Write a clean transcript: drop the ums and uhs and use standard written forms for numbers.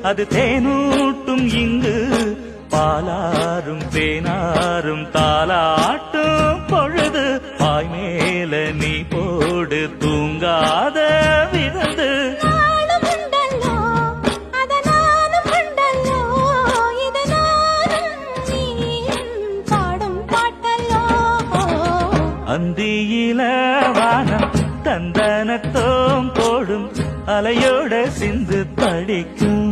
அது தேனூட்டும் இங்கு பாலாரும் தேனாரும் தாலாட்டும் பொழுது பாய் மேல நீ போடு தூங்காத விரது அந்தியில வானம் தந்தனத்தோம் போடும் அலையோட சிந்து படிக்கும்